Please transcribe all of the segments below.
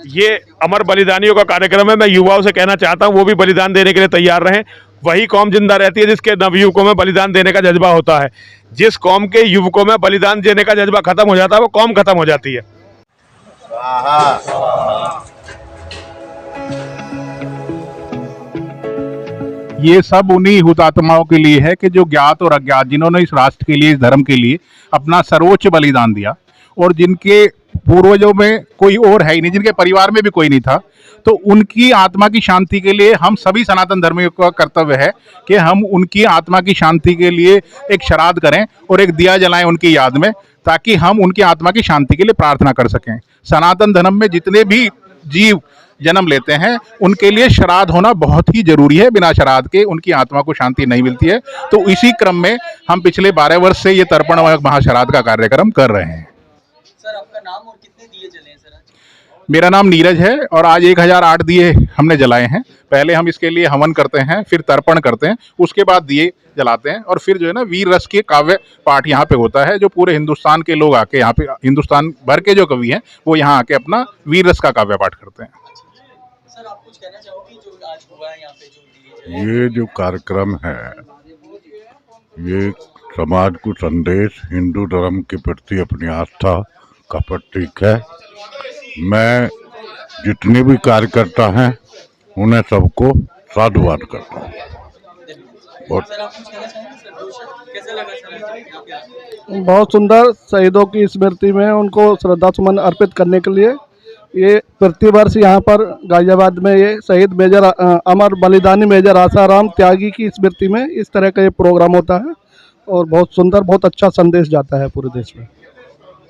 ये अमर बलिदानियों का कार्यक्रम है। मैं युवाओं से कहना चाहता हूँ वो भी बलिदान देने के लिए तैयार रहें। वही कौम जिंदा रहती है जिसके नवयुवकों में बलिदान देने का जज्बा होता है। जिस कौम के युवकों में बलिदान देने का जज्बा खत्म हो जाता है वो कौम खत्म हो जाती है। ये सब उन्हीं हुतात्माओं के लिए है कि जो ज्ञात और अज्ञात, जिन्होंने इस राष्ट्र के लिए, इस धर्म के लिए अपना सर्वोच्च बलिदान दिया और जिनके पूर्वजों में कोई और है ही नहीं, जिनके परिवार में भी कोई नहीं था, तो उनकी आत्मा की शांति के लिए हम सभी सनातन धर्मियों का कर्तव्य है कि हम उनकी आत्मा की शांति के लिए एक श्राद्ध करें और एक दिया जलाएं उनकी याद में, ताकि हम उनकी आत्मा की शांति के लिए प्रार्थना कर सकें। सनातन धर्म में जितने भी जीव जन्म लेते हैं उनके लिए श्राद्ध होना बहुत ही जरूरी है। बिना श्राद्ध के उनकी आत्मा को शांति नहीं मिलती है। तो इसी क्रम में हम पिछले 12 वर्ष से ये तर्पण महाश्राद्ध का कार्यक्रम कर रहे हैं। सर आपका नाम और कितने दिए जले हैं सर आज? मेरा नाम नीरज है और आज 1008 दिए हमने जलाए हैं। पहले हम इसके लिए हवन करते हैं, फिर तर्पण करते हैं, उसके बाद दिए जलाते हैं और फिर जो है ना वीर रस के काव्य पाठ यहाँ पे होता है, जो पूरे हिंदुस्तान के लोग आके यहाँ पे, हिंदुस्तान भर के जो कवि हैं वो यहाँ आके अपना वीर रस का काव्य पाठ करते हैं। सर आप कुछ कहना चाहोगे जो आज हुआ है यहाँ पे जो दिए जले? ये जो कार्यक्रम है ये समाज को संदेश, हिंदू धर्म के प्रति अपनी आस्था का प्रतीक है। मैं जितने भी कार्यकर्ता हैं उन्हें सबको साधुवाद करता हूँ। और सर आप कुछ कहना चाहेंगे सर? दो शब्द कैसा लगा सर आज यहाँ पे आके? बहुत सुंदर। शहीदों की स्मृति में उनको श्रद्धा सुमन अर्पित करने के लिए ये प्रतिवर्ष यहाँ पर गाजियाबाद में ये शहीद मेजर अमर बलिदानी मेजर आसाराम त्यागी की स्मृति में इस तरह का ये प्रोग्राम होता है और बहुत सुंदर, बहुत अच्छा संदेश जाता है पूरे देश में।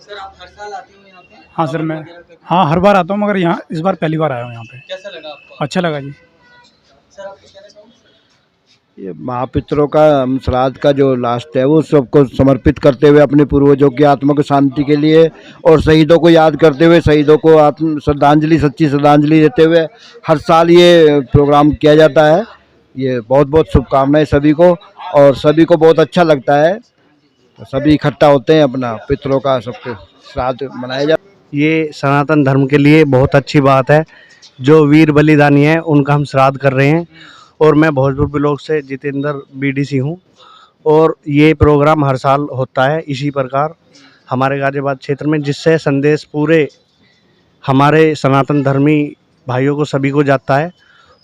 सर आप हर साल आते हो यहाँ पे? हाँ सर, मैं हर बार आता हूँ, मगर यहाँ इस बार पहली बार आया हूँ यहाँ पे। कैसा लगा आपको? अच्छा लगा जी। सर आप कुछ कहना चाहोगे सर? ये महापितरों का श्राद्ध का जो लास्ट है वो सबको समर्पित करते हुए अपने पूर्वजों की आत्मा की शांति के लिए और शहीदों को याद करते हुए, शहीदों को आत्म श्रद्धांजलि, सच्ची श्रद्धांजलि देते हुए हर साल ये प्रोग्राम किया जाता है। ये बहुत बहुत शुभकामनाएं सभी को और सभी को बहुत अच्छा लगता है। तो सभी इकट्ठा होते हैं, अपना पितरों का सबके श्राद्ध मनाया जाता है। ये सनातन धर्म के लिए बहुत अच्छी बात है। जो वीर बलिदानी हैं उनका हम श्राद्ध कर रहे हैं। और मैं भोजपुर ब्लॉक से जितेंद्र बीडीसी हूँ और ये प्रोग्राम हर साल होता है इसी प्रकार हमारे गाजियाबाद क्षेत्र में, जिससे संदेश पूरे हमारे सनातन धर्मी भाइयों को, सभी को जाता है।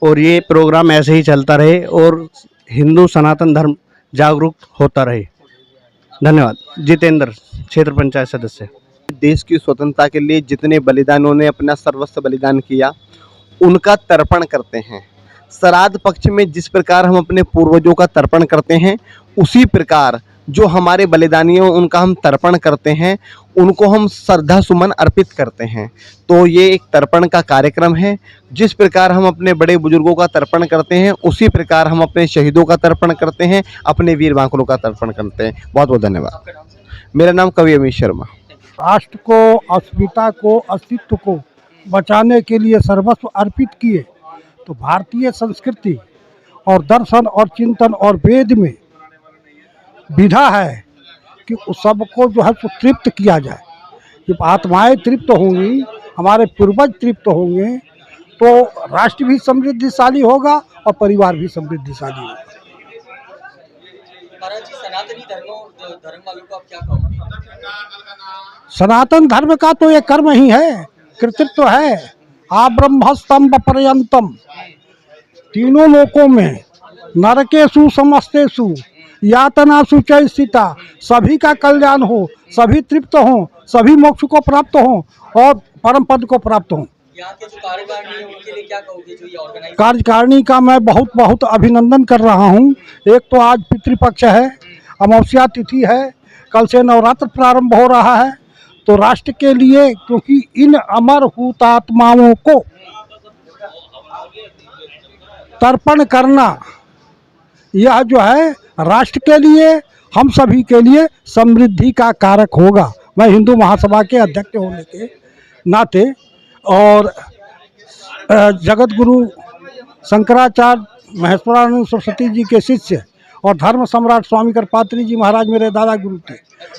और ये प्रोग्राम ऐसे ही चलता रहे और हिंदू सनातन धर्म जागरूक होता रहे। धन्यवाद। जितेंद्र, क्षेत्र पंचायत सदस्य। देश की स्वतंत्रता के लिए जितने बलिदानों ने अपना सर्वस्व बलिदान किया उनका तर्पण करते हैं। श्राद्ध पक्ष में जिस प्रकार हम अपने पूर्वजों का तर्पण करते हैं उसी प्रकार जो हमारे बलिदानियों उनका हम तर्पण करते हैं, उनको हम श्रद्धा सुमन अर्पित करते हैं। तो ये एक तर्पण का कार्यक्रम है। जिस प्रकार हम अपने बड़े बुजुर्गों का तर्पण करते हैं उसी प्रकार हम अपने शहीदों का तर्पण करते हैं, अपने वीर बांकुरों का तर्पण करते हैं। बहुत बहुत धन्यवाद। मेरा नाम कवि अमित शर्मा। राष्ट्र को, अस्मिता को, अस्तित्व को बचाने के लिए सर्वस्व अर्पित किए। तो भारतीय संस्कृति और दर्शन और चिंतन और वेद में विधा है कि उस सबको जो है तो तृप्त किया जाए। जब आत्माएं तृप्त होंगी, हमारे पूर्वज तृप्त होंगे, तो राष्ट्र भी समृद्धिशाली होगा और परिवार भी समृद्धिशाली होगा। महाराज जी, सनातनी धर्म वालों को आप क्या कहोगे? सनातन धर्म का तो ये कर्म ही है, कृतित्व है। आ ब्रह्म स्तंभ पर्यंतम, तीनों लोकों में, नरकेषु समस्तेषु यातनासु च स्थिता, सभी का कल्याण हो, सभी तृप्त हो, सभी मोक्ष को प्राप्त हो और परम पद को प्राप्त हो। यहाँ के जो कार्यकारिणी है उनके लिए क्या कहोगे जो ये ऑर्गेनाइज? कार्यकारिणी का मैं बहुत बहुत अभिनंदन कर रहा हूँ। एक तो आज पितृपक्ष है, अमावस्या तिथि है, कल से नवरात्र प्रारंभ हो रहा है। तो राष्ट्र के लिए, क्योंकि इन अमर हुतात्माओं को तर्पण करना यह जो है राष्ट्र के लिए, हम सभी के लिए समृद्धि का कारक होगा। मैं हिंदू महासभा के अध्यक्ष होने के नाते और जगत गुरु शंकराचार्य महेश्वरानंद सरस्वती जी के शिष्य और धर्म सम्राट स्वामी करपात्री जी महाराज मेरे दादा गुरु थे।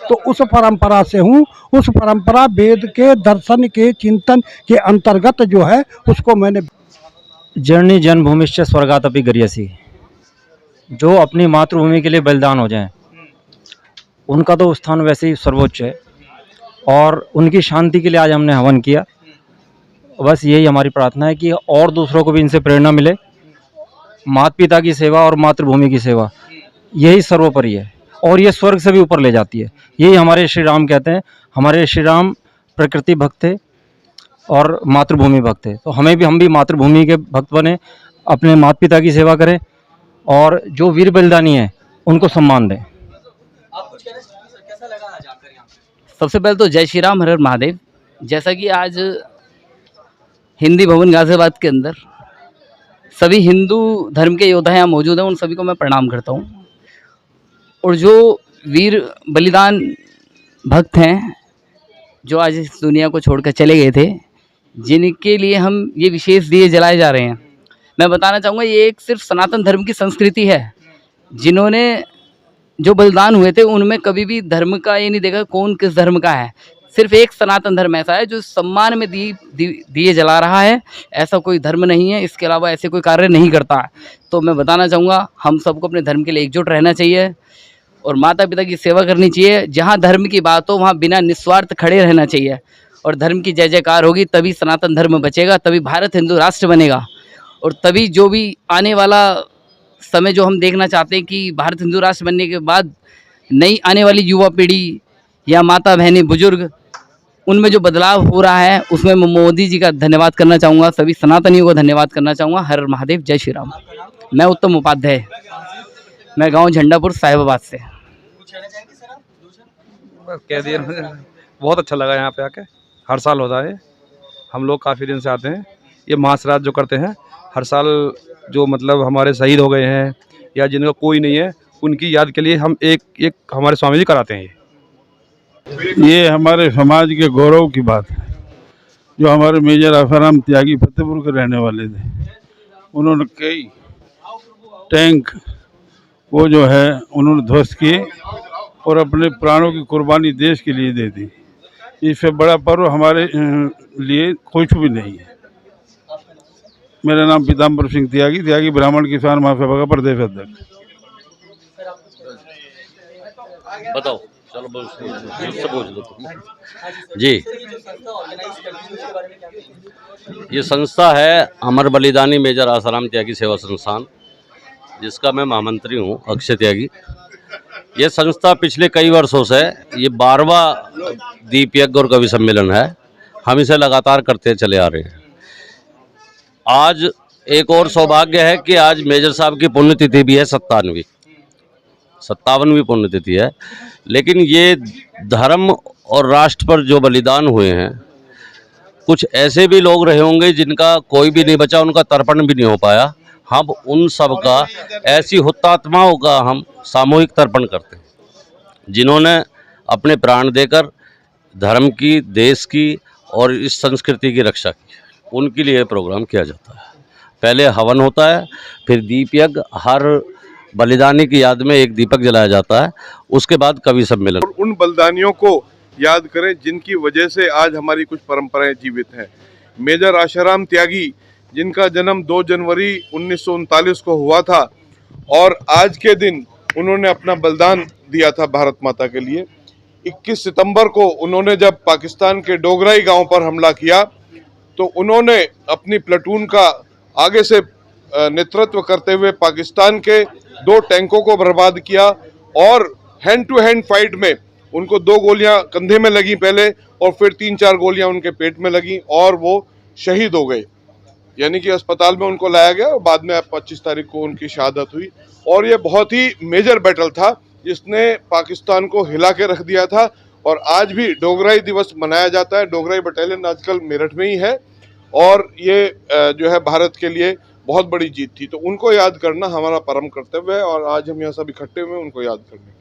तो उस परंपरा से हूँ। उस परंपरा वेद के दर्शन के चिंतन के अंतर्गत जो है उसको मैंने जर्नी जन्मभूमिश्च स्वर्गातपि गरीयसी, जो अपनी मातृभूमि के लिए बलिदान हो जाएं उनका तो स्थान वैसे ही सर्वोच्च है, और उनकी शांति के लिए आज हमने हवन किया। बस यही हमारी प्रार्थना है कि और दूसरों को भी इनसे प्रेरणा मिले। माता पिता की सेवा और मातृभूमि की सेवा यही सर्वोपरि है, और ये स्वर्ग से भी ऊपर ले जाती है। यही हमारे श्री राम कहते हैं। हमारे श्री राम प्रकृति भक्त थे और मातृभूमि भक्त थे, तो हम भी मातृभूमि के भक्त बने, अपने माता पिता की सेवा करें और जो वीर बलिदानी है उनको सम्मान दें। आप कुछ कहना चाहेंगे सर, कैसा लगा आज आकर यहाँ पे? सबसे पहले तो जय श्री राम, हर हर महादेव। जैसा कि आज हिंदी भवन गाजियाबाद के अंदर सभी हिंदू धर्म के योद्धा यहाँ मौजूद हैं, उन सभी को मैं प्रणाम करता हूँ। और जो वीर बलिदान भक्त हैं जो आज इस दुनिया को छोड़कर चले गए थे, जिनके लिए हम ये विशेष दिए जलाए जा रहे हैं, मैं बताना चाहूँगा ये एक सिर्फ सनातन धर्म की संस्कृति है। जिन्होंने जो बलिदान हुए थे उनमें कभी भी धर्म का ये नहीं देखा कौन किस धर्म का है। सिर्फ एक सनातन धर्म ऐसा है जो सम्मान में दिए जला रहा है, ऐसा कोई धर्म नहीं है, इसके अलावा ऐसे कोई कार्य नहीं करता है। तो मैं बताना चाहूँगा हम सबको अपने धर्म के लिए एकजुट रहना चाहिए और माता पिता की सेवा करनी चाहिए। जहाँ धर्म की बात हो वहाँ बिना निस्वार्थ खड़े रहना चाहिए, और धर्म की जय जयकार होगी तभी सनातन धर्म बचेगा, तभी भारत हिंदू राष्ट्र बनेगा, और तभी जो भी आने वाला समय जो हम देखना चाहते हैं कि भारत हिंदू राष्ट्र बनने के बाद नई आने वाली युवा पीढ़ी या माता बहनें बुजुर्ग, उनमें जो बदलाव हो रहा है उसमें मैं मोदी जी का धन्यवाद करना चाहूँगा, सभी सनातनियों को धन्यवाद करना चाहूँगा। हर हर महादेव, जय श्री राम। मैं उत्तम उपाध्याय, मैं गांव झंडापुर साहिबाबाद से। कुछ कहना चाहेंगे सर आप? दो शब्द? बस कह दिया मुझे, बहुत अच्छा लगा यहाँ पे आके। हर साल होता है, हम लोग काफ़ी दिन से आते हैं। ये महाश्राद्ध जो करते हैं हर साल, जो मतलब हमारे शहीद हो गए हैं या जिनका कोई नहीं है, उनकी याद के लिए हम एक हमारे स्वामी जी कराते हैं। ये हमारे समाज के गौरव की बात है। जो हमारे मेजर आसाराम त्यागी फतेहपुर के रहने वाले थे, उन्होंने कई टैंक वो जो है उन्होंने ध्वस्त किए और अपने प्राणों की कुर्बानी देश के लिए दे दी। इससे बड़ा पर्व हमारे लिए कुछ भी नहीं है। मेरा नाम पीताम्बर सिंह त्यागी ब्राह्मण किसान महासभा का प्रदेश अध्यक्ष। बताओ, चलो मुझसे पूछ दो जी। ये संस्था है अमर बलिदानी मेजर आसाराम त्यागी सेवा संस्थान, जिसका मैं महामंत्री हूँ, अक्षय त्यागी। ये संस्था पिछले कई वर्षों से ये 12वां दीप यज्ञ और कवि सम्मेलन है, हम इसे लगातार करते चले आ रहे हैं। आज एक और सौभाग्य है कि आज मेजर साहब की पुण्यतिथि भी है, 57वीं पुण्यतिथि है। लेकिन ये धर्म और राष्ट्र पर जो बलिदान हुए हैं, कुछ ऐसे भी लोग रहे होंगे जिनका कोई भी नहीं बचा, उनका तर्पण भी नहीं हो पाया। हम उन सब का, ऐसी हुतात्माओं का हम सामूहिक तर्पण करते हैं, जिन्होंने अपने प्राण देकर धर्म की, देश की और इस संस्कृति की रक्षा की। उनके लिए प्रोग्राम किया जाता है। पहले हवन होता है, फिर दीप यज्ञ, हर बलिदानी की याद में एक दीपक जलाया जाता है, उसके बाद कवि सम्मेलन। उन बलिदानियों को याद करें जिनकी वजह से आज हमारी कुछ परंपराएं जीवित हैं। मेजर आसाराम त्यागी, जिनका जन्म 2 जनवरी 1939 को हुआ था, और आज के दिन उन्होंने अपना बलिदान दिया था भारत माता के लिए। 21 सितंबर को उन्होंने जब पाकिस्तान के डोगराई गांव पर हमला किया, तो उन्होंने अपनी प्लेटून का आगे से नेतृत्व करते हुए पाकिस्तान के 2 टैंकों को बर्बाद किया, और हैंड टू हैंड फाइट में उनको 2 गोलियां कंधे में लगी पहले, और फिर 3-4 गोलियां उनके पेट में लगी, और वो शहीद हो गए। यानी कि अस्पताल में उनको लाया गया और बाद में 25 तारीख को उनकी शहादत हुई। और ये बहुत ही मेजर बैटल था जिसने पाकिस्तान को हिला के रख दिया था। और आज भी डोगराई दिवस मनाया जाता है। डोगराई बटालियन आजकल मेरठ में ही है, और ये जो है भारत के लिए बहुत बड़ी जीत थी। तो उनको याद करना हमारा परम कर्तव्य है, और आज हम यहाँ सब इकट्ठे हुए उनको याद करने।